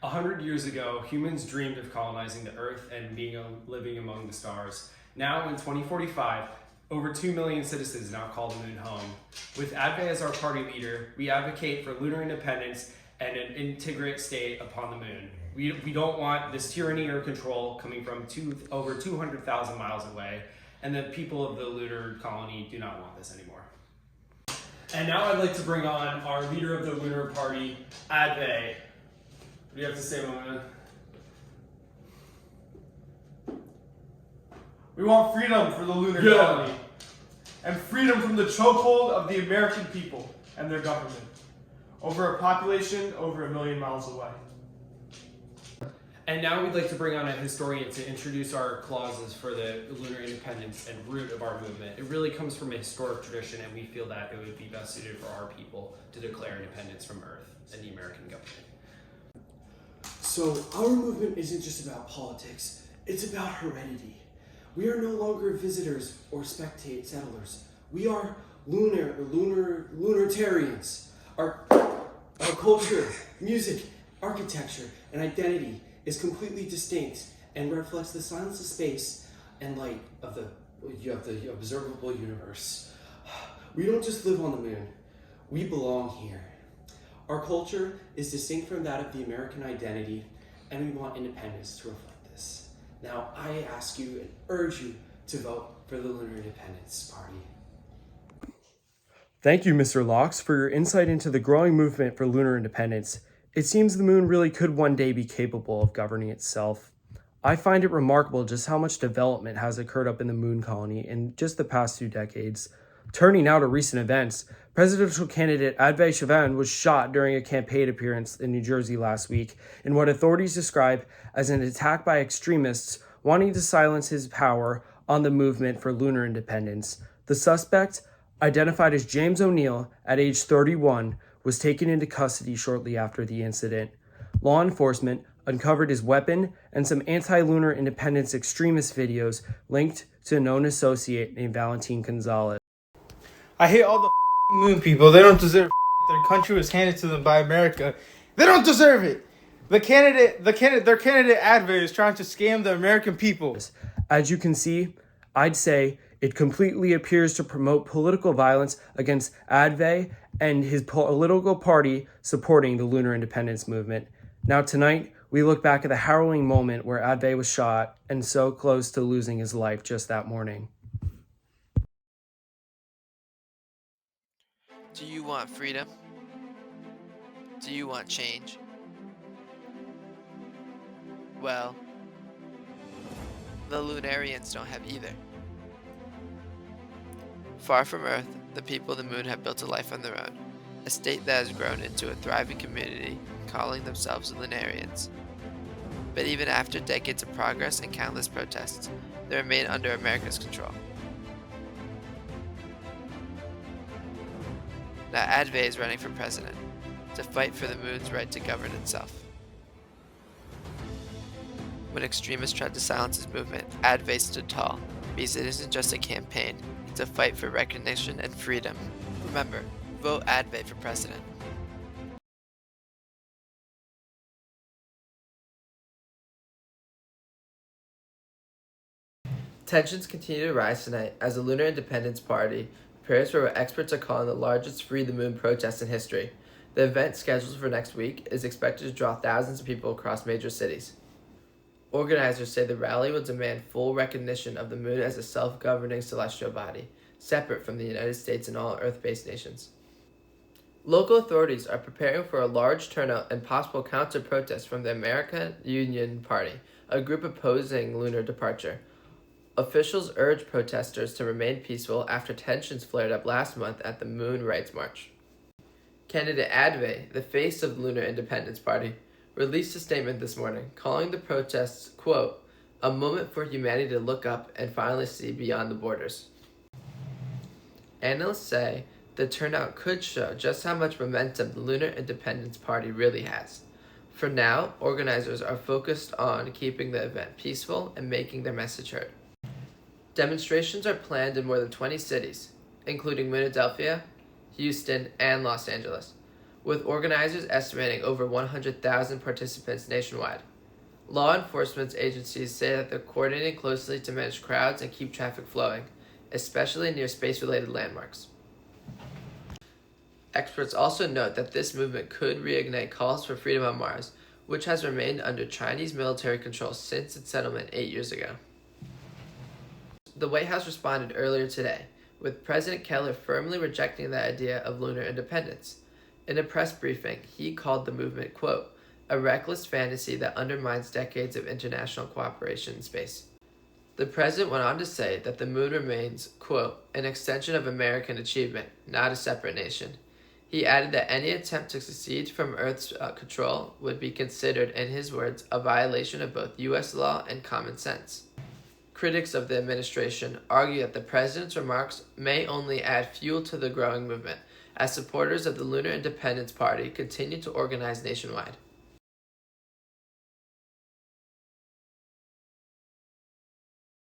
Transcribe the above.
100 years ago, humans dreamed of colonizing the Earth and living among the stars. Now, in 2045, over 2 million citizens now call the moon home. With Advay as our party leader, we advocate for lunar independence and an integrate state upon the moon. We don't want this tyranny or control coming from over 200,000 miles away, and the people of the lunar colony do not want this anymore. And now I'd like to bring on our leader of the lunar party, Advay. What do you have to say, Mona? We want freedom for the lunar colony, and freedom from the chokehold of the American people and their government, over a population over 1 million miles away. And now we'd like to bring on a historian to introduce our clauses for the lunar independence and root of our movement. It really comes from a historic tradition, and we feel that it would be best suited for our people to declare independence from Earth and the American government. So our movement isn't just about politics, it's about heredity. We are no longer visitors or spectate settlers. We are lunartarians. Our culture, music, architecture, and identity is completely distinct and reflects the silence of space and light of the observable universe. We don't just live on the moon, we belong here. Our culture is distinct from that of the American identity, and we want independence to reflect this. Now, I ask you and urge you to vote for the Lunar Independence Party. Thank you, Mr. Locks, for your insight into the growing movement for lunar independence. It seems the moon really could one day be capable of governing itself. I find it remarkable just how much development has occurred up in the moon colony in just the past 2 decades. Turning now to recent events, presidential candidate Advay Chavan was shot during a campaign appearance in New Jersey last week in what authorities describe as an attack by extremists wanting to silence his power on the movement for lunar independence. The suspect, identified as James O'Neill at age 31, was taken into custody shortly after the incident. Law enforcement uncovered his weapon and some anti-lunar independence extremist videos linked to a known associate named Valentin Gonzalez. I hate all the moon people. They don't deserve their country was handed to them by America. They don't deserve it. Their candidate Advay is trying to scam the American people. As you can see, I'd say it completely appears to promote political violence against Advay and his political party supporting the lunar independence movement. Now tonight, we look back at the harrowing moment where Advay was shot and so close to losing his life just that morning. Do you want freedom? Do you want change? Well, the Lunarians don't have either. Far from Earth, the people of the moon have built a life on their own, a state that has grown into a thriving community, calling themselves Lunarians. But even after decades of progress and countless protests, they remain under America's control. Now Advay is running for president, to fight for the moon's right to govern itself. When extremists tried to silence his movement, Advay stood tall, because it isn't just a campaign, it's a fight for recognition and freedom. Remember, vote Advay for president. Tensions continue to rise tonight as the Lunar Independence Party prepares for what experts are calling the largest Free the Moon protest in history. The event, scheduled for next week, is expected to draw thousands of people across major cities. Organizers say the rally will demand full recognition of the moon as a self-governing celestial body, separate from the United States and all Earth-based nations. Local authorities are preparing for a large turnout and possible counter-protests from the American Union Party, a group opposing lunar departure. Officials urge protesters to remain peaceful after tensions flared up last month at the Moon Rights March. Candidate Advay, the face of the Lunar Independence Party, released a statement this morning calling the protests, quote, a moment for humanity to look up and finally see beyond the borders. Analysts say the turnout could show just how much momentum the Lunar Independence Party really has. For now, organizers are focused on keeping the event peaceful and making their message heard. Demonstrations are planned in more than 20 cities, including Philadelphia, Houston, and Los Angeles. with organizers estimating over 100,000 participants nationwide. Law enforcement agencies say that they're coordinating closely to manage crowds and keep traffic flowing, especially near space-related landmarks. Experts also note that this movement could reignite calls for freedom on Mars, which has remained under Chinese military control since its settlement 8 years ago. The White House responded earlier today, with President Keller firmly rejecting the idea of lunar independence. In a press briefing, he called the movement, quote, a reckless fantasy that undermines decades of international cooperation in space. The president went on to say that the moon remains, quote, an extension of American achievement, not a separate nation. He added that any attempt to secede from Earth's control would be considered, in his words, a violation of both U.S. law and common sense. Critics of the administration argue that the president's remarks may only add fuel to the growing movement, as supporters of the Lunar Independence Party continue to organize nationwide.